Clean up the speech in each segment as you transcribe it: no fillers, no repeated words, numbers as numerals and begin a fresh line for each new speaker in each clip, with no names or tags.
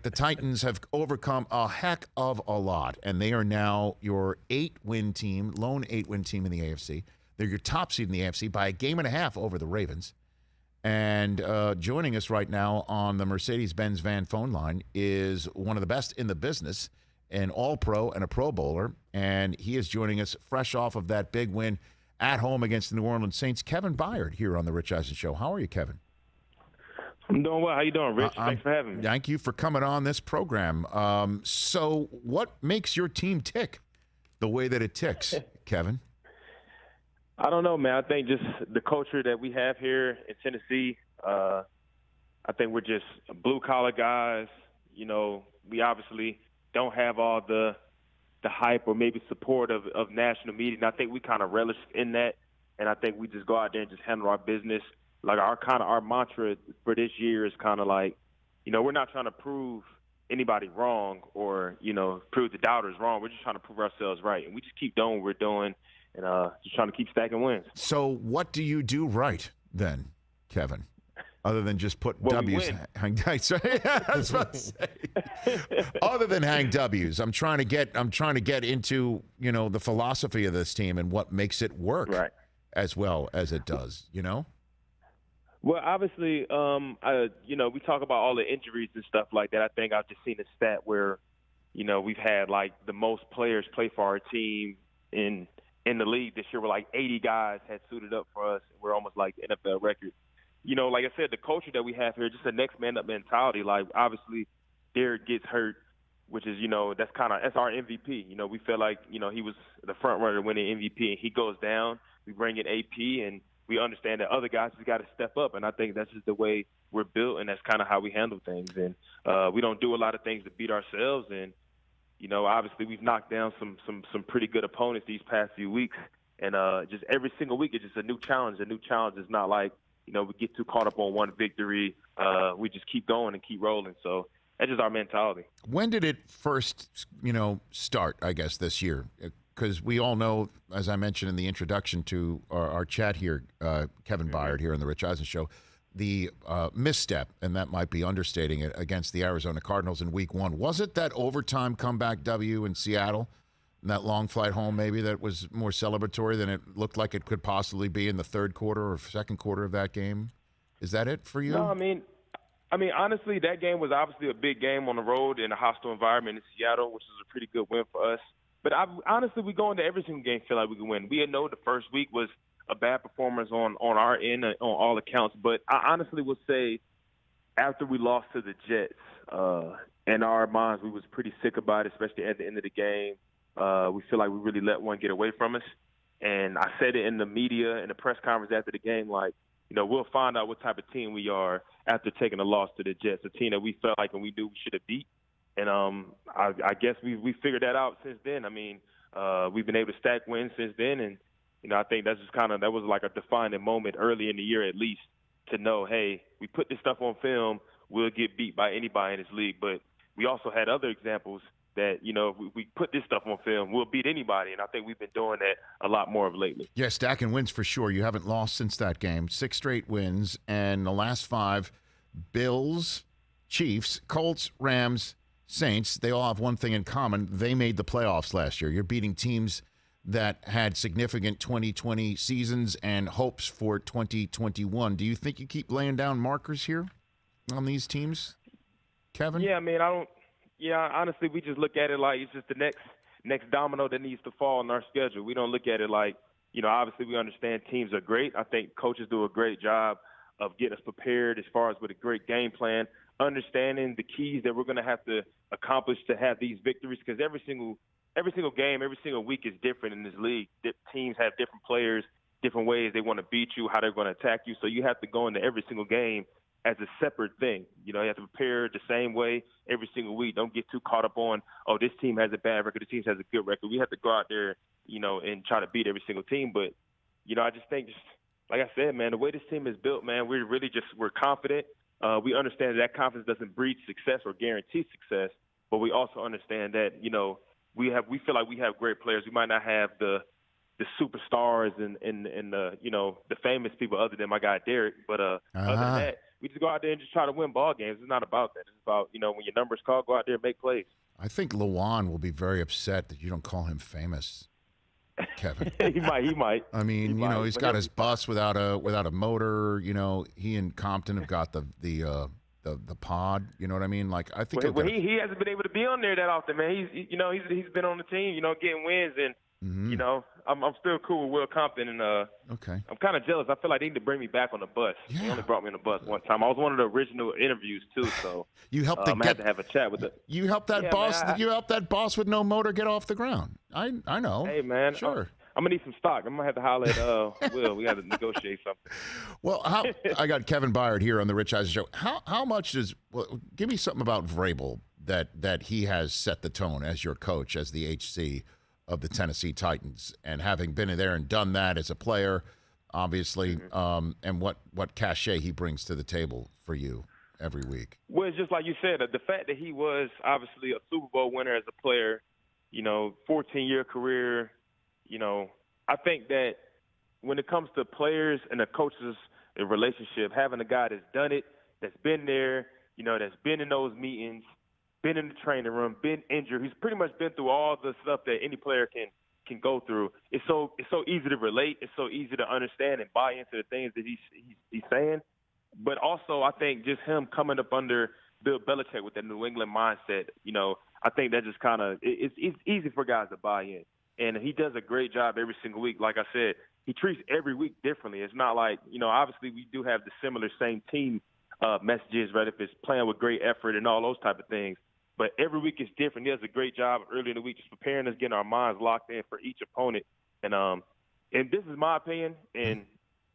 the Titans have overcome a heck of a lot, and they are now your 8-win team, lone 8-win team in the AFC. They're your top seed in the AFC by a game and a half over the Ravens. And joining us right now on the Mercedes-Benz van phone line is one of the best in the business, an All-Pro and a Pro Bowler, and he is joining us fresh off of that big win at home against the New Orleans Saints. Kevin Byard here on the Rich Eisen Show. How are you, Kevin?
I'm doing well. How you doing, Rich? Thanks for having me.
Thank you for coming on this program. So what makes your team tick the way that it ticks, Kevin?
I don't know, man. I think just the culture that we have here in Tennessee, I think we're just blue-collar guys. You know, we obviously don't have all the hype or maybe support of national media, and I think we kind of relish in that, and I think we just go out there and just handle our business. Like our mantra for this year is kind of like, you know, we're not trying to prove anybody wrong or, you know, prove the doubters wrong. We're just trying to prove ourselves right, and we just keep doing what we're doing and just trying to keep stacking wins.
So what do you do right then, Kevin, other than just put W's? Hang, that's what I say. Other than hang W's, I'm trying to get into, you know, the philosophy of this team and what makes it work as well as it does, you know?
Well, obviously, you know, we talk about all the injuries and stuff like that. I think I've just seen a stat where, you know, we've had like the most players play for our team in the league this year. Where like 80 guys had suited up for us. We're almost like the NFL record. You know, like I said, the culture that we have here, just a next man up mentality. Like obviously, Derrick gets hurt, which is, you know, that's our MVP. You know, we feel like, you know, he was the front runner to win the MVP, and he goes down. We bring in AP, and we understand that other guys just got to step up, and I think that's just the way we're built, and that's kind of how we handle things. And we don't do a lot of things to beat ourselves. And you know, obviously, we've knocked down some pretty good opponents these past few weeks, and just every single week it's just a new challenge. A new challenge is not like, you know, we get too caught up on one victory. We just keep going and keep rolling. So that's just our mentality.
When did it first, you know, start? I guess this year. Because we all know, as I mentioned in the introduction to our chat here, Kevin Byard here on the Rich Eisen Show, the misstep, and that might be understating it, against the Arizona Cardinals in Week 1. Was it that overtime comeback W in Seattle, and that long flight home maybe that was more celebratory than it looked like it could possibly be in the third quarter or second quarter of that game? Is that it for you?
No, I mean, honestly, that game was obviously a big game on the road in a hostile environment in Seattle, which is a pretty good win for us. But honestly, we go into every single game feel like we can win. We know the first week was a bad performance on our end on all accounts. But I honestly would say after we lost to the Jets, in our minds, we was pretty sick about it, especially at the end of the game. We feel like we really let one get away from us. And I said it in the media, in the press conference after the game, like, you know, we'll find out what type of team we are after taking a loss to the Jets, a team that we felt like and we knew we should have beat. And I guess we figured that out since then. I mean, we've been able to stack wins since then, and you know, I think that's just that was like a defining moment early in the year at least to know, hey, we put this stuff on film, we'll get beat by anybody in this league. But we also had other examples that, you know, if we put this stuff on film, we'll beat anybody, and I think we've been doing that a lot more of lately.
Yeah, stacking wins for sure. You haven't lost since that game. 6 straight wins, and the last 5, Bills, Chiefs, Colts, Rams, Saints, they all have one thing in common. They made the playoffs last year. You're beating teams that had significant 2020 seasons and hopes for 2021. Do you think you keep laying down markers here on these teams, Kevin?
Yeah, I mean, honestly, we just look at it like it's just the next domino that needs to fall on our schedule. We don't look at it like, you know, obviously we understand teams are great. I think coaches do a great job of getting us prepared as far as with a great game plan, understanding the keys that we're going to have to accomplish to have these victories, because every single game, every single week is different in this league. Teams have different players, different ways they want to beat you, how they're going to attack you. So you have to go into every single game as a separate thing. You know, you have to prepare the same way every single week. Don't get too caught up on, oh, this team has a bad record, this team has a good record. We have to go out there, you know, and try to beat every single team. But, you know, I just think, like I said, man, the way this team is built, man, we're confident. We understand that confidence doesn't breed success or guarantee success, but we also understand that, you know, we feel like we have great players. We might not have the superstars and the, you know, the famous people other than my guy Derrick, but other than that, We just go out there and just try to win ball games. It's not about that. It's about, when your number's called, go out there and make plays.
I think Lawan will be very upset that you don't call him famous, Kevin.
He might.
I mean, he's got his bus without a motor. He and Compton have got the pod. You know what I mean? Like, I think
he hasn't been able to be on there that often, man. He's been on the team, getting wins, and I'm still cool with Will Compton, and
okay.
I'm kind of jealous. I feel like they need to bring me back on the bus.
Yeah.
They only brought me on the bus one time. I was one of the original interviews too, so
you helped
I had to have a chat with it.
You helped that boss. You helped that boss with no motor get off the ground. I know.
Hey man,
sure.
I'm gonna need some stock. I'm gonna have to holler at Will. We got to negotiate something.
Well, I got Kevin Byard here on the Rich Eisen Show. How much give me something about Vrabel that he has set the tone as your coach, as the HC of the Tennessee Titans, and having been in there and done that as a player, obviously, and what cachet he brings to the table for you every week.
Well, it's just like you said, the fact that he was obviously a Super Bowl winner as a player, 14-year career. I think that when it comes to players and the coaches' relationship, having a guy that's done it, that's been there, that's been in those meetings, been in the training room, been injured. He's pretty much been through all the stuff that any player can go through. It's so easy to relate. It's so easy to understand and buy into the things that he's saying. But also, I think just him coming up under Bill Belichick with that New England mindset, I think that just kind of it's easy for guys to buy in. And he does a great job every single week. Like I said, he treats every week differently. It's not like, obviously we do have the similar same team messages, right, if it's playing with great effort and all those type of things. But every week is different. He does a great job early in the week just preparing us, getting our minds locked in for each opponent. And this is my opinion, and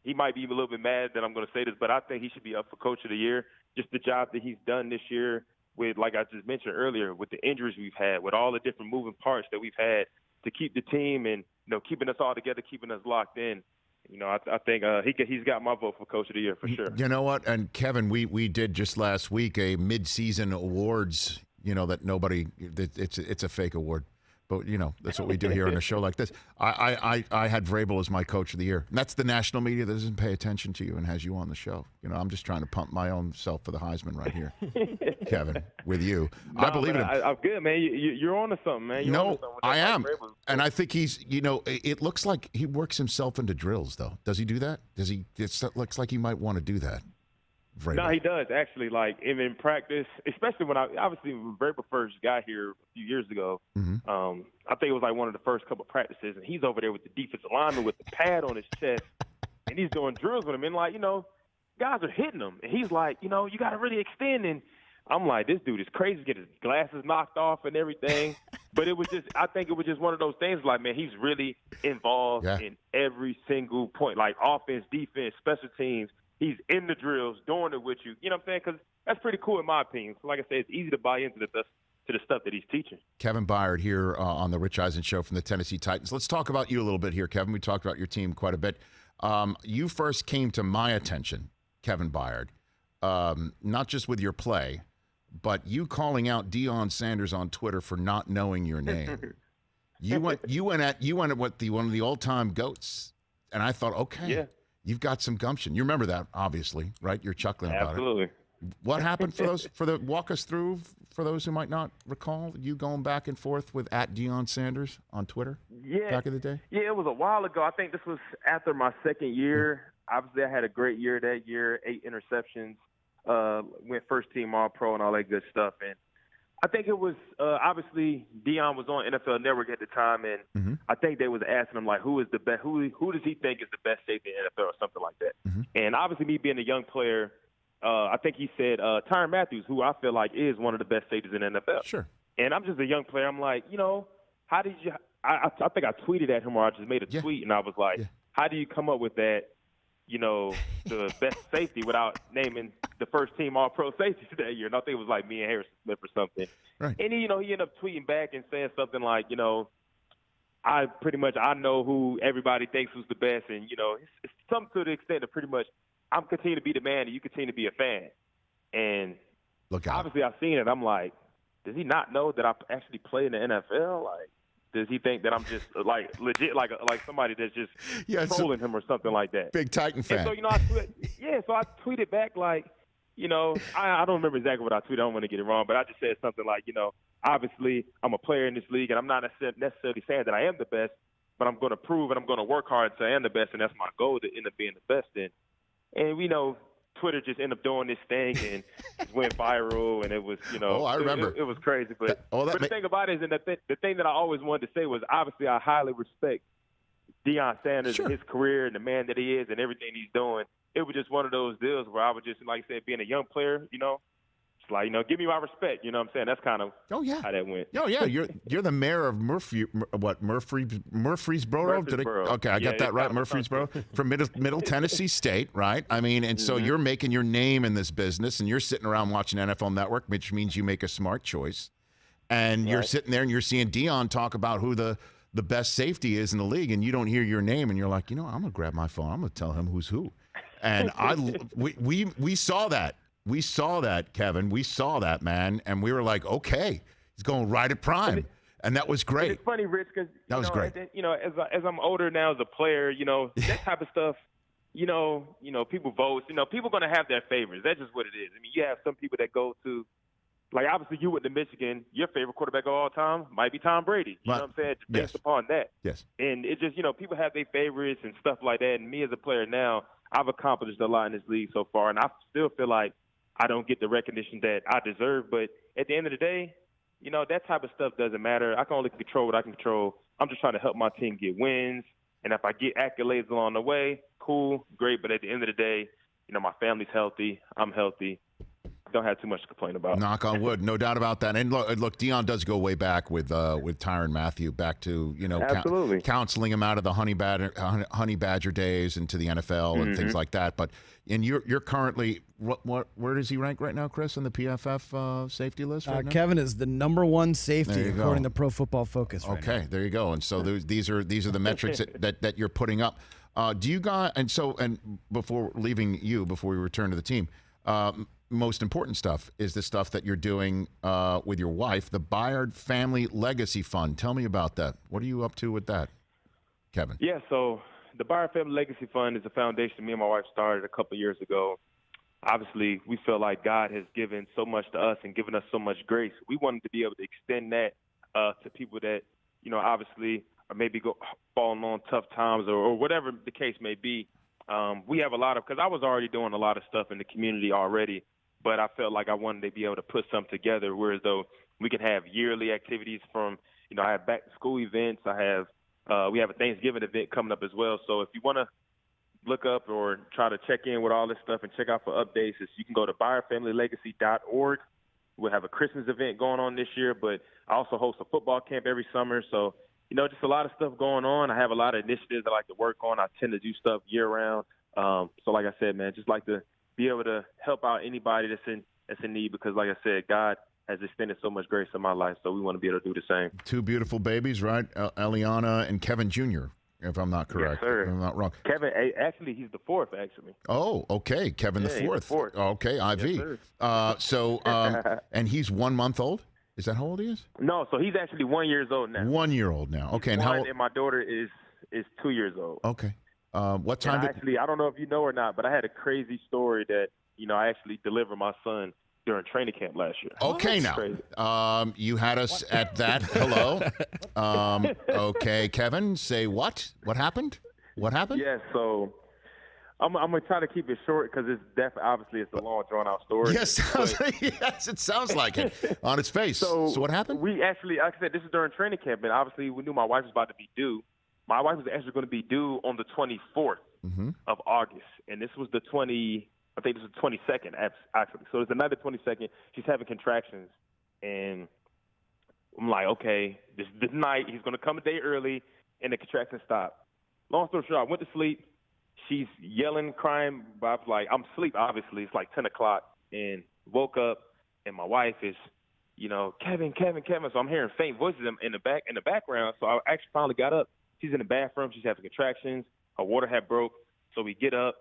he might be a little bit mad that I'm going to say this, but I think he should be up for Coach of the Year. Just the job that he's done this year with, like I just mentioned earlier, with the injuries we've had, with all the different moving parts that we've had to keep the team and, keeping us all together, keeping us locked in. I think he's got my vote for Coach of the Year for sure.
You know what? And Kevin, we did just last week a mid-season awards. That nobody. It's a fake award, but that's what we do here on a show like this. I had Vrabel as my Coach of the Year. And that's the national media that doesn't pay attention to you and has you on the show. I'm just trying to pump my own self for the Heisman right here, Kevin, with you.
No,
I believe in him.
I'm good, man. You're on to something, man.
I am. And I think he's, it looks like he works himself into drills, though. Does he do that? It looks like he might want to do that. Vrabel.
No, he does, actually. Like, in practice, especially when when Vrabel first got here a few years ago, I think it was like one of the first couple of practices, and he's over there with the defensive lineman with the pad on his chest, and he's doing drills with him. And, guys are hitting him. And he's like, you got to really extend. And I'm like, this dude is crazy. Get his glasses knocked off and everything. But I think it was just one of those things like, man, he's really involved in every single point, like offense, defense, special teams. He's in the drills, doing it with you. You know what I'm saying? Because that's pretty cool in my opinion. So like I said, it's easy to buy into the stuff that he's teaching.
Kevin Byard here on the Rich Eisen Show from the Tennessee Titans. Let's talk about you a little bit here, Kevin. We talked about your team quite a bit. You first came to my attention, Kevin Byard, not just with your play, but you calling out Deion Sanders on Twitter for not knowing your name. You went at what one of the all-time GOATs, and I thought, okay. Yeah. You've got some gumption. You remember that, obviously, right? You're chuckling about it.
Absolutely.
What happened walk us through, for those who might not recall, you going back and forth with @Deion Sanders on Twitter back in the day?
Yeah, it was a while ago. I think this was after my second year. Obviously, I had a great year that year, 8 interceptions, went first team All-Pro and all that good stuff. And I think it was obviously Deion was on NFL Network at the time, and I think they was asking him like, who is the best? Who does he think is the best safety in the NFL or something like that? And obviously, me being a young player, I think he said Tyrann Mathieu, who I feel like is one of the best safeties in the NFL.
Sure.
And I'm just a young player. I'm like, how did you? I think I tweeted at him, or I just made a tweet, and I was like, how do you come up with that? The best safety without naming the first team All-Pro safety that year. And I think it was like me and Harrison Smith or something.
Right.
And he ended up tweeting back and saying something like, I know who everybody thinks was the best. And, it's something to the extent that pretty much I'm continuing to be the man and you continue to be a fan. And obviously I've seen it. I'm like, does he not know that I actually play in the NFL? Like, does he think that I'm just like legit, like somebody that's just trolling him or something like that?
Big Titan fan.
And so, so I tweeted back like, I don't remember exactly what I tweeted. I don't want to get it wrong, but I just said something like, obviously I'm a player in this league, and I'm not necessarily saying that I am the best, but I'm going to prove and I'm going to work hard to I am the best, and that's my goal to end up being the best in. And Twitter just ended up doing this thing and it went viral, and it was,
I remember.
It was crazy. But the thing about it is, and the thing that I always wanted to say was, obviously I highly respect Deion Sanders and his career and the man that he is and everything he's doing. It was just one of those deals where I was just, like I said, being a young player, it's like, give me my respect. You know what I'm saying? That's kind of how that went.
Oh, yeah. You're the mayor of Murfreesboro? Okay, I got that right, Murfreesboro, from Middle Tennessee State, right? I mean, and so you're making your name in this business, and you're sitting around watching NFL Network, which means you make a smart choice. And you're sitting there and you're seeing Deion talk about who the best safety is in the league, and you don't hear your name, and you're like, I'm going to grab my phone. I'm going to tell him who's who. And we saw that. We saw that, Kevin. We saw that, man. And we were like, okay, he's going right at prime. And that was great.
It's funny, Rich, because,
that was great.
As I'm older now as a player, that type of stuff, people vote. People are going to have their favorites. That's just what it is. I mean, you have some people that go to, like, obviously you went to Michigan, your favorite quarterback of all time might be Tom Brady. You know what I'm saying? Based upon that.
Yes.
And it just, people have their favorites and stuff like that. And me as a player now, I've accomplished a lot in this league so far, and I still feel like I don't get the recognition that I deserve. But at the end of the day, that type of stuff doesn't matter. I can only control what I can control. I'm just trying to help my team get wins. And if I get accolades along the way, cool, great. But at the end of the day, my family's healthy. I'm healthy. Don't have too much to complain about.
Knock on wood, no doubt about that. And look, Deion does go way back with Tyrann Mathieu, back to
absolutely
counseling him out of the honey badger days into the NFL and things like that. But you're currently where does he rank right now, Chris, on the PFF safety list? Right now?
Kevin is the -- safety according to Pro Football Focus.
Okay, there you go. And so these are the metrics that you're putting up. Do you guys? And before leaving you, before we return to the team. Most important stuff is the stuff that you're doing with your wife, the Byard Family Legacy Fund. Tell me about that. What are you up to with that, Kevin?
Yeah, so the Byard Family Legacy Fund is a foundation me and my wife started a couple of years ago. Obviously, we feel like God has given so much to us and given us so much grace. We wanted to be able to extend that to people that, obviously are maybe falling on tough times or whatever the case may be. We have a lot of – because I was already doing a lot of stuff in the community already, but I felt like I wanted to be able to put something together whereas though we could have yearly activities from, I have back-to-school events. We have a Thanksgiving event coming up as well. So if you want to look up or try to check in with all this stuff and check out for updates, you can go to byardfamilylegacy.org. We'll have a Christmas event going on this year, but I also host a football camp every summer. So, just a lot of stuff going on. I have a lot of initiatives I like to work on. I tend to do stuff year-round. So like I said, man, just like to be able to help out anybody that's in need because, like I said, God has extended so much grace in my life, so we want to be able to do the same.
Two beautiful babies, right? Eliana and Kevin Jr., if I'm not correct.
Yes, sir.
If I'm not wrong.
Kevin, actually, he's the fourth, actually.
Oh, okay. Kevin the fourth. Okay, IV.
Yes,
and he's 1 month old? Is that how old he is?
No, so he's actually 1 year old now.
1 year old now. Okay,
and my daughter is 2 years old.
Okay. What time?
I don't know if you know or not, but I had a crazy story that I actually delivered my son during training camp last year.
Okay, now you had us at that. Hello. Okay, Kevin, say what? What happened? What happened?
Yeah, so I'm gonna try to keep it short because obviously it's a long drawn out story.
Yes, yes, it sounds like it on its face. So what happened?
We actually, like I said, this is during training camp, and obviously we knew my wife was about to be due. My wife was actually going to be due on the 24th of August, and this was the 22nd, actually. So it's another 22nd. She's having contractions, and I'm like, okay, this night he's going to come a day early, and the contractions stop. Long story short, I went to sleep. She's yelling, crying, but I was like, I'm asleep, obviously. It's like 10 o'clock, and woke up, and my wife is, Kevin. So I'm hearing faint voices in the background. So I actually finally got up. She's in the bathroom. She's having contractions. Her water had broke. So we get up.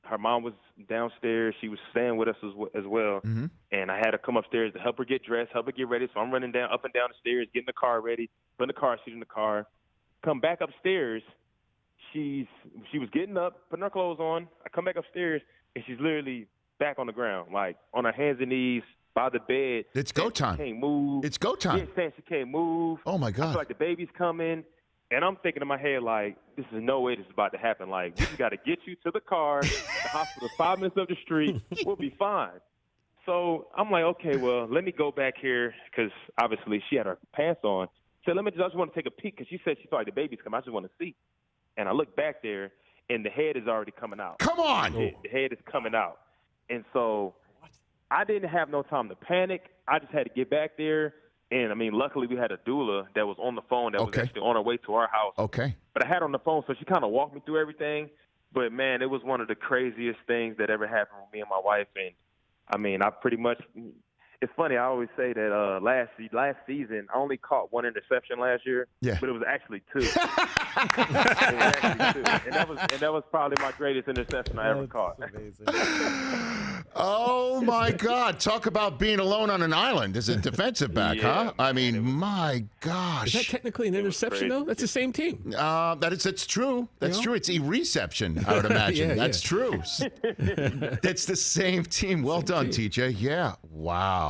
Her mom was downstairs. She was staying with us as well. And I had to come upstairs to help her get dressed, help her get ready. So I'm running up and down the stairs, getting the car ready, putting the car seat in the car. Come back upstairs. She was getting up, putting her clothes on. I come back upstairs, and she's literally back on the ground, like on her hands and knees by the bed.
It's go time.
She can't move.
It's go time.
Yeah, saying she can't move.
Oh, my God.
I feel like the baby's coming. And I'm thinking in my head, like, this is no way this is about to happen. Like, we just got to get you to the car. The hospital's 5 minutes up the street. We'll be fine. So I'm like, okay, well, let me go back here because obviously she had her pants on. So I just want to take a peek because she said she thought like the baby's coming. I just want to see. And I look back there, and the head is already coming out.
Come on.
The head is coming out. And so I didn't have no time to panic. I just had to get back there. And, I mean, luckily we had a doula that was on the phone that was actually on her way to our house.
Okay.
But I had her on the phone, so she kind of walked me through everything. But, man, it was one of the craziest things that ever happened with me and my wife. And, I mean, I pretty much – it's funny. I always say that last season I only caught one interception last year.
Yeah.
But it was actually 2. It was actually 2. And that was probably my greatest interception I ever caught.
Amazing.
Oh, my God. Talk about being alone on an island as a defensive back, huh? I mean, my gosh.
Is that technically an interception, though? That's the same team.
That's true. That's true. It's a reception, I would imagine. That's true. That's the same team. Well done, TJ. Yeah. Wow.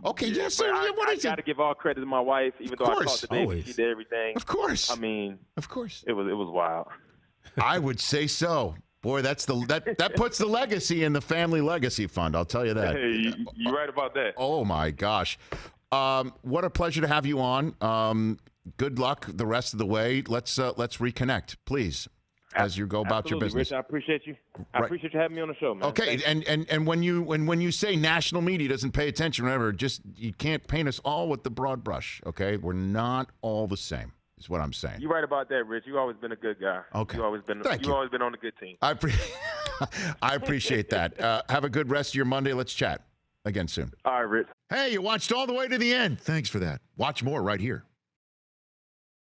Okay, yes, sir.
I got to give all credit to my wife, even though I caught the baby.
Always.
She did everything.
Of course.
I mean,
of course.
It was wild.
I would say so. Boy, that puts the legacy in the family legacy fund. I'll tell you that.
Hey, you're right about that.
Oh my gosh, what a pleasure to have you on. Good luck the rest of the way. Let's reconnect, please, as you go about your business.
Rich, I appreciate you. I appreciate you having me on the show, man.
Okay, and when you say national media doesn't pay attention, remember, you can't paint us all with the broad brush. Okay, we're not all the same. Is what I'm saying.
You're right about that, Rich. You've always been a good guy.
Okay.
You've always been on a good team.
I appreciate that. Have a good rest of your Monday. Let's chat again soon.
All right, Rich.
Hey, you watched all the way to the end. Thanks for that. Watch more right here.